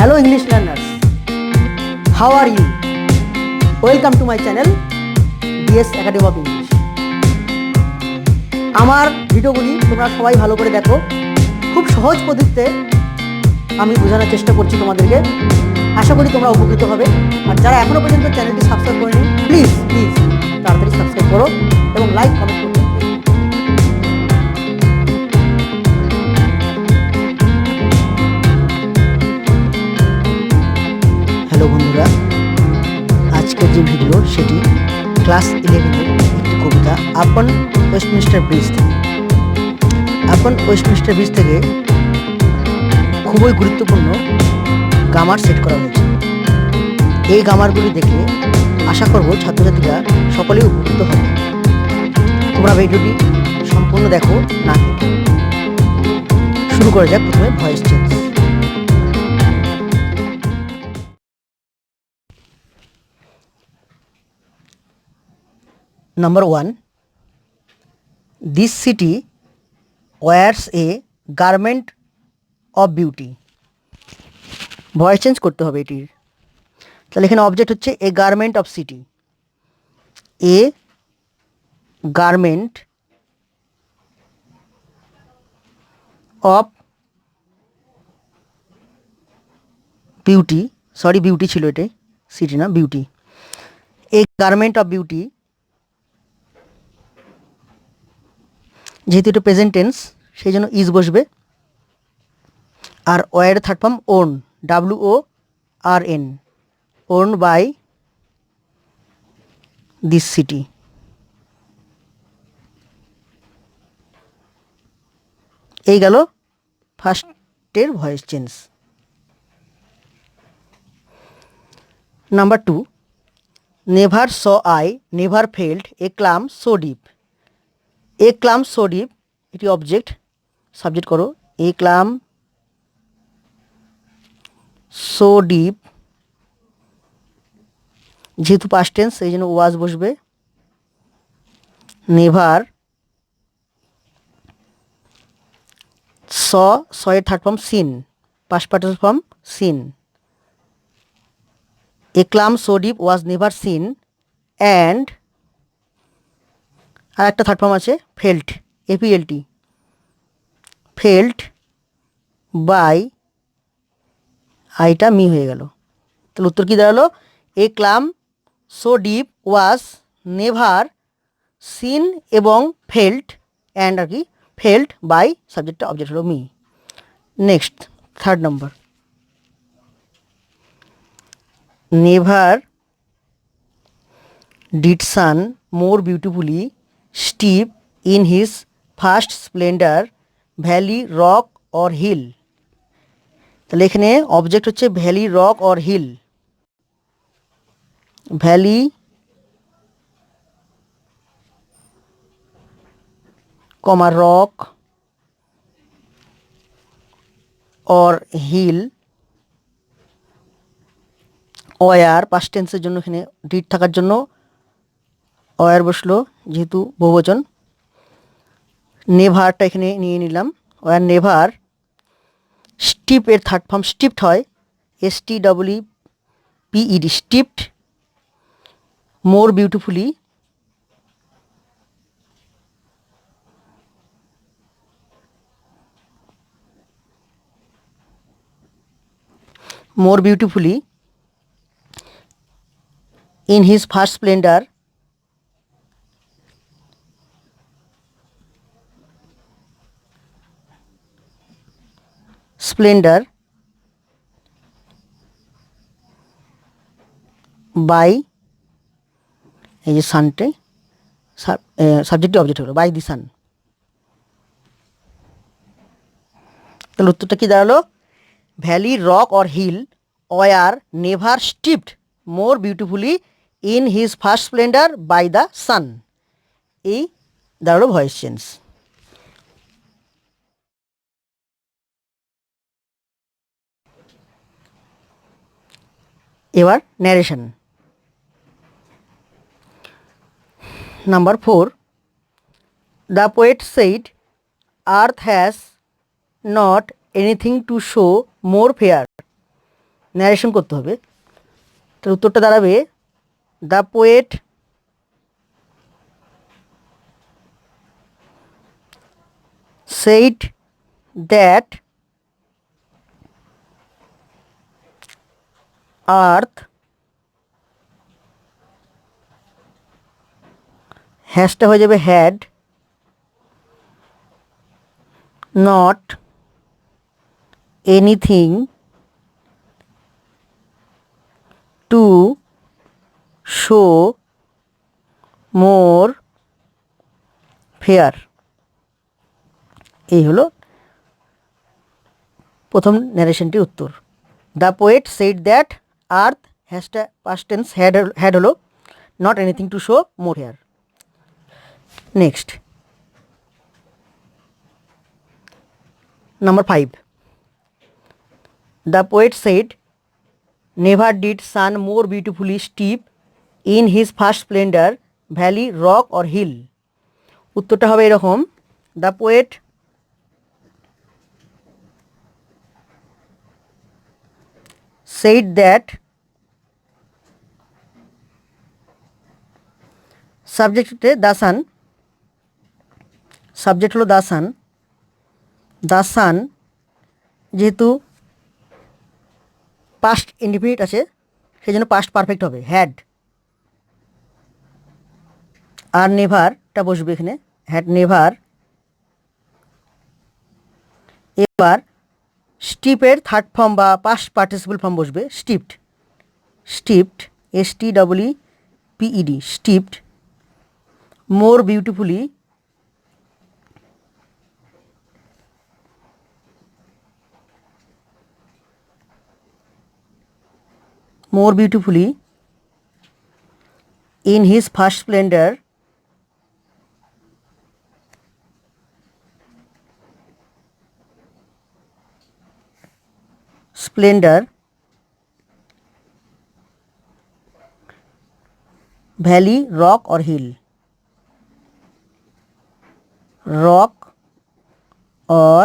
Hello English learners, how are you? Welcome to my channel DS Academy of English. আমার ভিডিওগুলি তোমরা সবাই ভালো করে দেখো। খুব সহজ পদ্ধতিতে আমি বোঝানোর চেষ্টা করছি তোমাদেরকে। আশা করি তোমরা উপকৃত হবে। আর যারা এখনো পর্যন্ত চ্যানেলটি সাবস্ক্রাইব করেনি প্লিজ তাড়াতাড়ি সাবস্ক্রাইব করো এবং লাইক কমেন্ট করো। হ্যালো বন্ধুরা, আজকের যে ভিডিও সেটি ক্লাস 11-এর একটি কবিতা আপন ওয়েস্টমিনিস্টার ব্রিজ থেকে। আপন ওয়েস্টমিনিস্টার ব্রিজ থেকে খুবই গুরুত্বপূর্ণ গ্রামার সেট করা হয়েছে। এই গ্রামারগুলি দেখে আশা করব ছাত্রছাত্রীরা সকলেই উপকৃত হবে। তোমরা ভিডিওটি সম্পূর্ণ দেখো না কেটে। শুরু করা যাক প্রথমে voice change. Number 1, this city wears a garment of beauty. Voice change করতে হবে এটির। তাহলে এখানে অবজেক্ট হচ্ছে a garment of city. A garment of beauty, sorry beauty ছিল এটাই, সিটি না beauty. A garment of beauty, যেহেতু এটা প্রেজেন্ট টেন্স সেই জন্য ইজ বসবে। আর were third form worn, WORN, worn by this city. এই গেল ফার্স্টের voice change. Number 2, never saw I never felt a calm so deep. A calm so deep এটি অবজেক্ট, সাবজেক্ট করো এ ক্লাম সো ডিপ। যেহেতু past tense এই জন্য was বসবে। Never saw এর third form seen, past participle form seen. A calm so deep was never seen and আর একটা third form আছে ফেল্ট, FELT, ফেল্ট বাই, আইটা মি হয়ে গেল। তাহলে উত্তর কী দাঁড়ালো? A calm so deep was never seen এবং ফেল্ট অ্যান্ড আর কি ফেল্ট বাই, সাবজেক্টটা অবজেক্ট হলো me. Next third number, never did sun more beautifully steep in his first splendour valley rock or hill. তাহলে এখানে অবজেক্ট হচ্ছে valley rock or hill. Valley comma rock or hill. Were past টেন্সের জন্য এখানে did থাকার জন্য war বসলো, যেহেতু বহুবচন। নেভারটা এখানে নিয়ে নিলাম, ওয়ার নেভার। স্টিপ এর থার্ড ফর্ম স্টিপড হয়, STEPED, steeped. More beautifully, more beautifully in his first splendor by, এই যে সানটে সাবজেক্টিভ অবজেক্ট হলো বাই দি সান। তাহলে উত্তরটা কি দাঁড়ালো? Valley rock or hill were never steeped more beautifully in his first splendour by the sun. এই দাঁড়ালো ভয়েস চেঞ্জ। এবার narration. Number 4, the poet said earth has not anything to show more fair narration করতে হবে। তাহলে উত্তরটা দাঁড়াবে the poet said that earth হ্যাশটা হয়ে যাবে had not anything to show more fair। এই হলো প্রথম ন্যারেশনটির উত্তর। The poet said that earth হ্যাশটা পাস্ট টেন্স হ্যাড হলো not anything to show more here. Next number 5, the poet said never did sun more beautifully steep in his first splendour valley rock or hill. উত্তরটা হবে এরকম, the poet said that subject the sun, subject হলো the sun. The sun যেহেতু past indefinite আছে সেই জন্য past perfect হবে had, আর নেভারটা বসবে এখানে, হ্যাড নেভার। এবার স্টিপের থার্ড ফর্ম বা পাস্ট পার্টিসিপল ফর্ম বসবে steeped, steeped STEEPED steeped more beautifully more beautifully in his first splendor valley rock or hill, rock or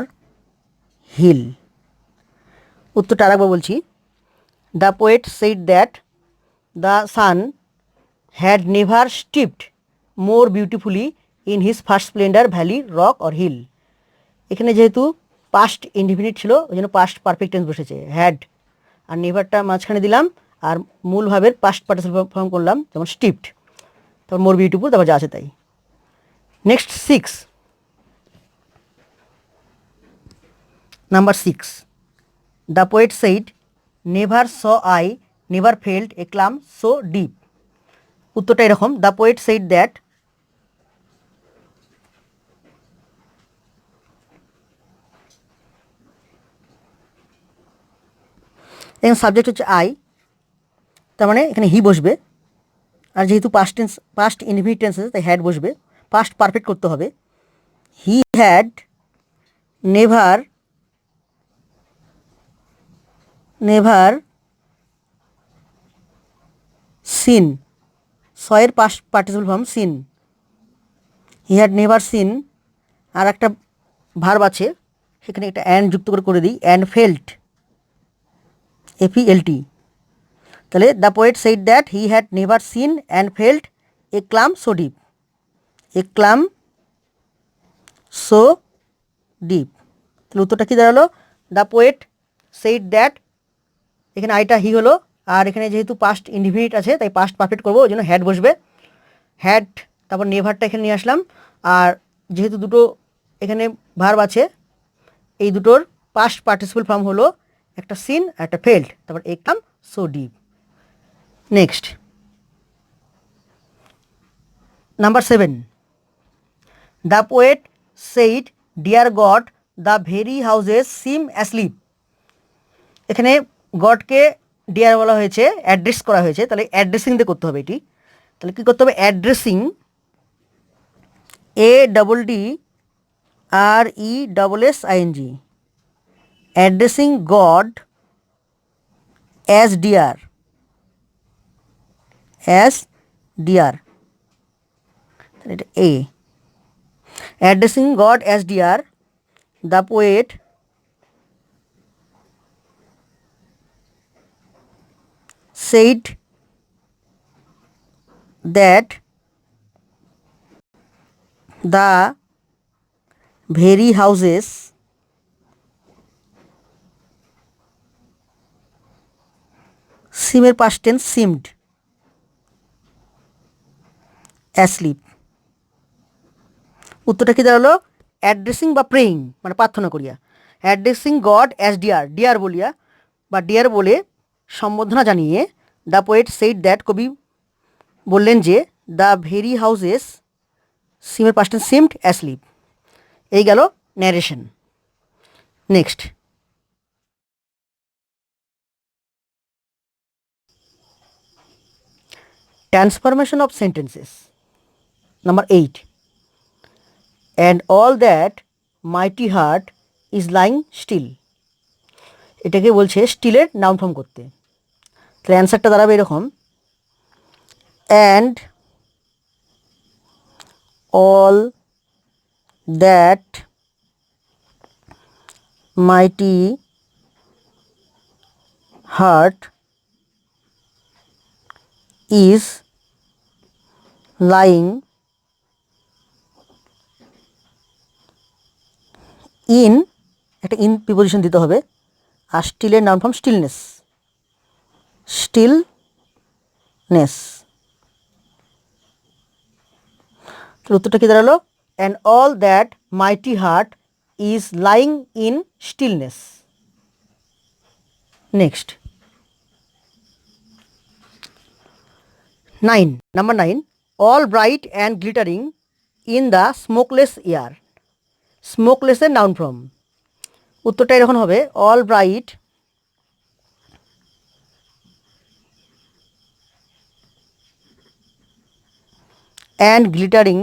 hill। উত্তরটা আরেকবার বলছি, the poet said that the sun had never steeped more beautifully in his first splendour valley rock or hill. এখানে যেহেতু past indefinite ছিল ওই জন্য past perfect tense বসেছে had, আর নেভারটা মাঝখানে দিলাম আর মূল ভাবের পাস্ট পার্টিসিপল ফর্ম করলাম যেমন স্টিপড, তারপর মোর বিউটিফুল, তারপর যা আছে তাই। Next 6, number 6, the poet said never saw I never felt a calm so deep. উত্তরটা এরকম, দ্য পোয়েট সেইড দ্যাট এখানে সাবজেক্ট হচ্ছে আই, তার মানে এখানে হি বসবে, আর যেহেতু পাস্ট ইনডিফিনিট টেন্স আছে তাই হ্যাড বসবে, পাস্ট পারফেক্ট করতে হবে। হি হ্যাড নেভার সিন, সয়ের past participle form seen, he had never seen. আর একটা ভার্ব আছে সেখানে একটা অ্যান্ড যুক্ত করে দিই, অ্যান্ড ফেল্ট FELT। তাহলে the poet said that he had never seen and felt a calm so deep, a calm so deep. তাহলে উত্তরটা কী দাঁড়ালো, দ্য পোয়েট সেইড দ্যাট, এখানে আইটা হি হলো, আর এখানে যেহেতু পাস্ট ইনডিফিনিট আছে তাই পাস্ট পারফেক্ট করবো ওই জন্য হ্যাড বসবে, হ্যাড, তারপর নেভারটা এখানে নিয়ে আসলাম, আর যেহেতু দুটো এখানে ভার্ব আছে এই দুটোর পাস্ট পার্টিসিপল ফর্ম হলো একটা সিন আর একটা ফেল্ড, তারপর a calm so deep. Next number 7, the poet said dear God the very houses seem asleep. এখানে গডকে ডিয়ার বলা হয়েছে, অ্যাড্রেস করা হয়েছে, তাহলে অ্যাড্রেসিং দিয়ে করতে হবে এটি। তাহলে কী করতে হবে, addressing ADDRESSING, addressing God as deer, এটা এ, addressing God as deer, the poet said that the very houses সিমের past tense seemed asleep। উত্তরটা কি দাঁড়ালো? অ্যাড্রেসিং বা প্রেইং মানে প্রার্থনা করিয়া, addressing God as dear, dear বলিয়া বা ডিয়ার বলে সম্বোধনা জানিয়ে দ্য পোয়েট সেইড দ্যাট, কবি বললেন যে দ্য ভেরি হাউসেস সিমের past tense seemed asleep। এই গেল narration. Next, transformation of sentences. Number 8, and all that mighty heart is lying still. এটাকে বলছে স্টিলের নাউন ফর্ম করতে। তাহলে অ্যান্সারটা দাঁড়াবে এরকম, and all that mighty heart is lying in, একটা ইন প্রিপোজিশন দিতে হবে, আর স্টিলের নাউন ফর্ম স্টিলনেস, স্টিলনেস। তাহলে উত্তরটা কি দাঁড়ালো? And all that mighty heart is lying in stillness. Next, 9, number 9, all bright and glittering in the smokeless air. স্মোকলেসের noun form. উত্তরটা এরকম হবে, all bright and glittering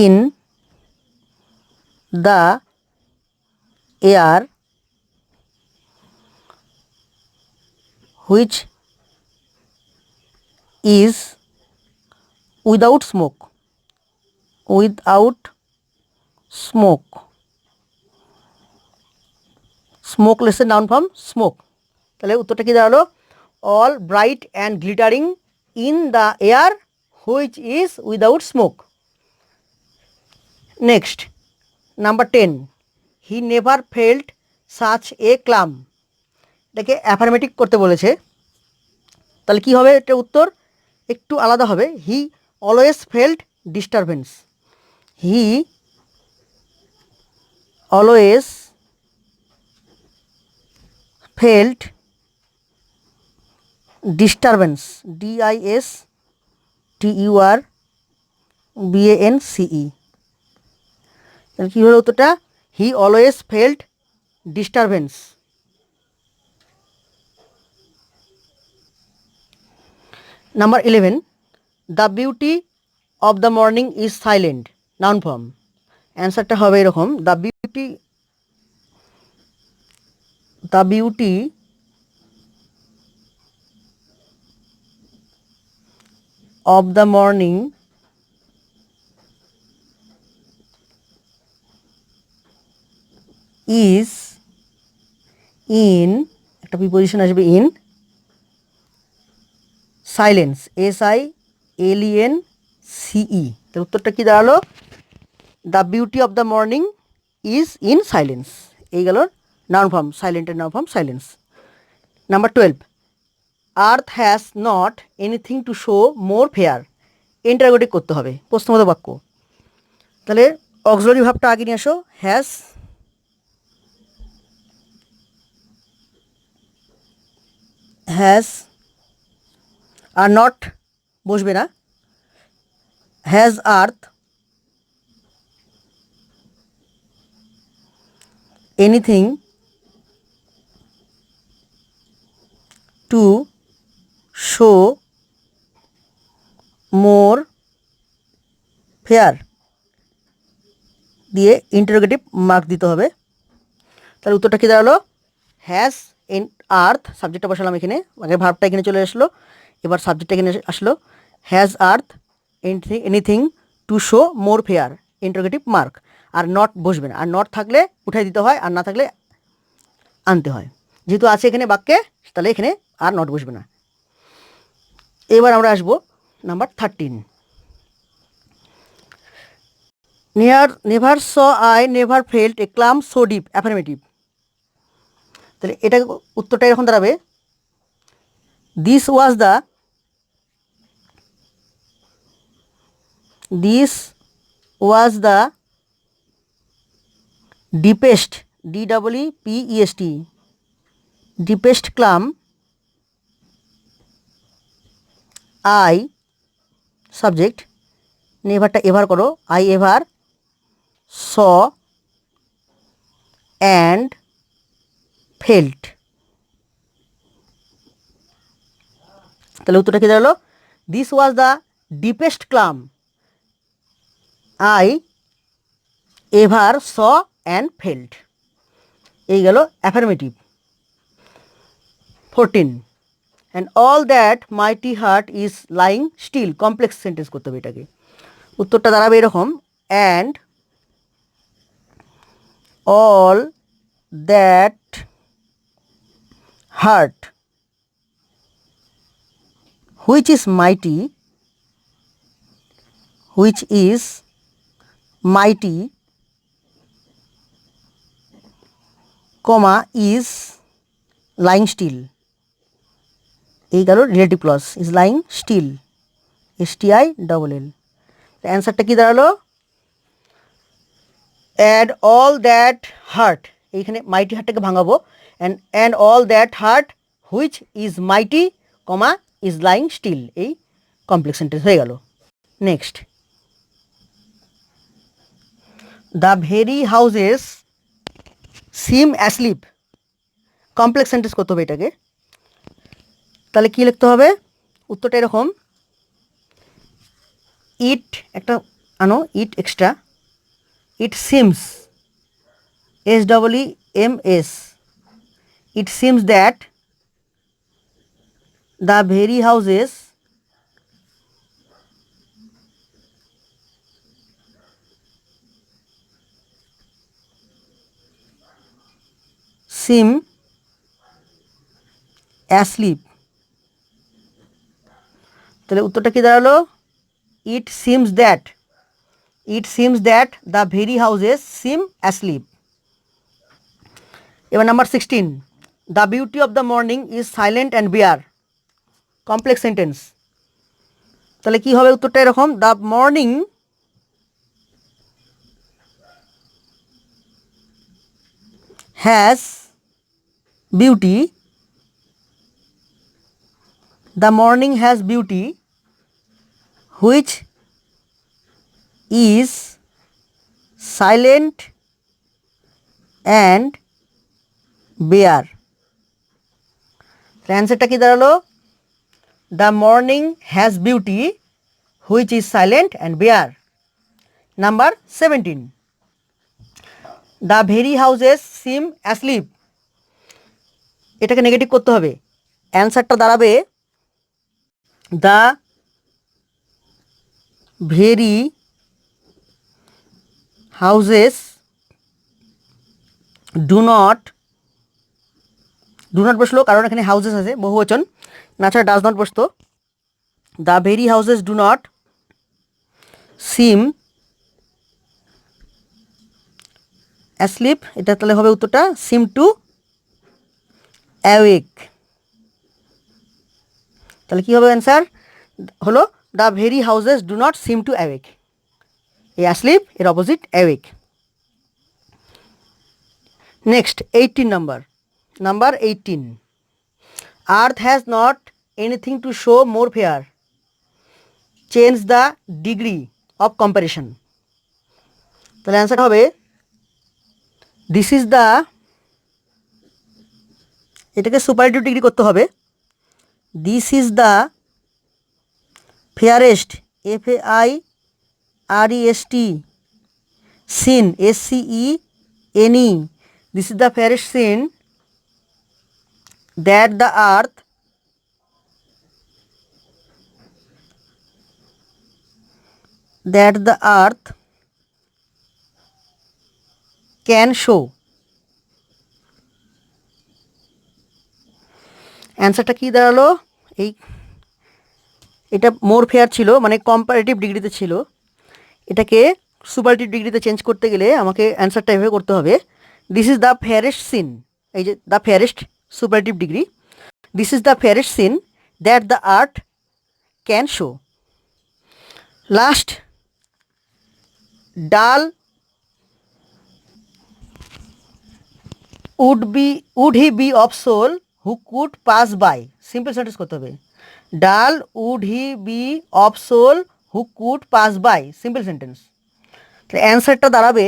in the air which is without smoke, without smoke, স্মোকলেসের noun form smoke. তাহলে উত্তরটা কি দাঁড়ালো? All bright and glittering in the air which is without smoke. Next, number 10, he never felt such a ক্লাম। এটাকে affirmative করতে বলেছে। তাহলে কি হবে এটা উত্তর? একটু আলাদা হবে, he always felt disturbance, he always felt disturbance, DISTURBANCE। তাহলে কী হলো উত্তরটা? He always felt disturbance. Number 11, the beauty of the morning is silent, noun form. অ্যান্সারটা হবে এরকম, the beauty of the morning is in, একটা প্রিপোজিশন আসবে in, silence, SILENCE। তার উত্তরটা কি দাঁড়ালো? The beauty of the morning is in silence. এই গেল নাউন ফর্ম, সাইলেন্টের noun form silence. Number 12, earth has not anything to show more fair. Interrogative করতে হবে, প্রশ্নবোধক বাক্য। তাহলে অক্সিলারি ভাবটা আগে নিয়ে আসো, হ্যাজ আর নট বসবে না, has earth anything to show more fair দিয়ে ইন্টারোগেটিভ মার্ক দিতে হবে। তাহলে উত্তরটা কী দাঁড়ালো? হ্যাজ ইন আর্থ, সাবজেক্টটা বসালাম এখানে, আগে ভার্বটা এখানে চলে আসলো, এবার সাবজেক্টটা এখানে আসলো, has earth anything to show more fair interrogative mark. Are not বসবে না, আর নট থাকলে উঠাই দিতে হয়, আর না থাকলে আনতে হয়। যেহেতু আছে এখানে বাক্যে, তাহলে এখানে আর নট বসবে না। এবার আমরা আসবো number 13। Never saw I never felt a calm so deep, affirmative. তাহলে এটা উত্তরটা এরকম দাঁড়াবে, this was the deepest, DEEPEST, deepest calm I, subject, নেভারটা এভার করো, I ever saw and felt. তাহলে উত্তরটা কি দাঁড়ালো, this was the deepest calm I ever saw and felt. এই গেল affirmative. 14, and all that mighty heart is lying still, complex sentence করতে হবে এটাকে। উত্তরটা দাঁড়াবে এরকম, and all that heart which is mighty, comma is lying still. এই গেল relative clause, is lying still, STILL। অ্যান্সারটা কি দাঁড়ালো, অ্যান্ড অল দ্যাট হার্ট, এইখানে মাইটি হার্টটাকে ভাঙাবো, and all that heart which is mighty, comma is lying still, এই complex sentence হয়ে গেল। Next, the very houses seem asleep, complex sentence করতে হবে এটাকে। তাহলে কী লিখতে হবে, উত্তরটা এরকম, ইট, একটা আনো it extra, it seems, SEEMS, it seems that the very houses seem asleep। তাহলে উত্তরটা কি দাঁড়ালো, it seems that the very houses seem asleep। এবার number 16, the beauty of the morning is silent and bare, complex sentence. তাহলে কি হবে, উত্তরটা এরকম, the morning has beauty, which is silent and bare. অ্যান্সারটা কি দাঁড়ালো, the morning has beauty which is silent and bare. Number 17, the very houses seem asleep, এটাকে negative করতে হবে। অ্যান্সারটা দাঁড়াবে, the very houses do not বসলো, কারণ এখানে হাউজেস আছে বহুবচন, না ছাড়া ডাজ নট বসতো। The very houses do not SIM asleep, এটা তাহলে হবে উত্তরটা সিম টু অ্যাওয়েক। তাহলে কী হবে অ্যান্সার হলো, the very houses do not seem to awake, এই অ্যাসলিপ এর opposite awake. Next 18 number 18, earth has not anything to show more fair, change the degree of comparison. তাহলে অ্যান্সার হবে, দিস ইজ দ্য, এটাকে superlative degree করতে হবে, this is the fairest, FAIREST scene, SCENE, this is the fairest sin that the earth can show. অ্যান্সারটা কী দাঁড়ালো? এটা মোর fair ছিল, মানে কম্পারেটিভ ডিগ্রিতে ছিল। এটাকে সুপারলেটিভ ডিগ্রিতে চেঞ্জ করতে গেলে আমাকে অ্যান্সারটা এভাবে করতে হবে, this is the fairest scene. এই যে the fairest superlative degree, this is the fairest scene that the earth can show. Last, dull would he be of soul who could pass by. Simple sentence করতে হবে, dull would he be of soul who could pass by. Simple sentence. তাহলে অ্যান্সারটা দাঁড়াবে,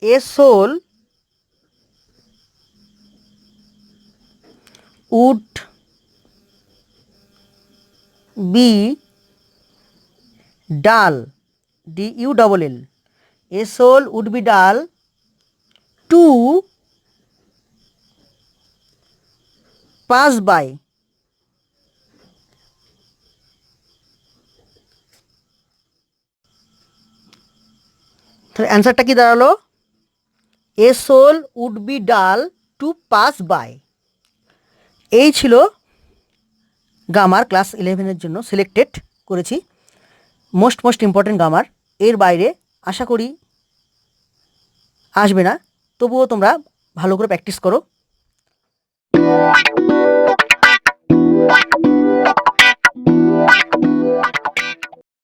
a soul would be dull, DULL, a soul would be dull to pass by. তাহলে অ্যান্সারটা কি দাঁড়ালো, এ soul would be dull to pass by. এই ছিল grammar class 11-এর জন্য সিলেক্টেড করেছি মোস্ট ইম্পর্টেন্ট গ্রামার। এর বাইরে আশা করি আসবে না, তবুও তোমরা ভালো করে প্র্যাকটিস করো।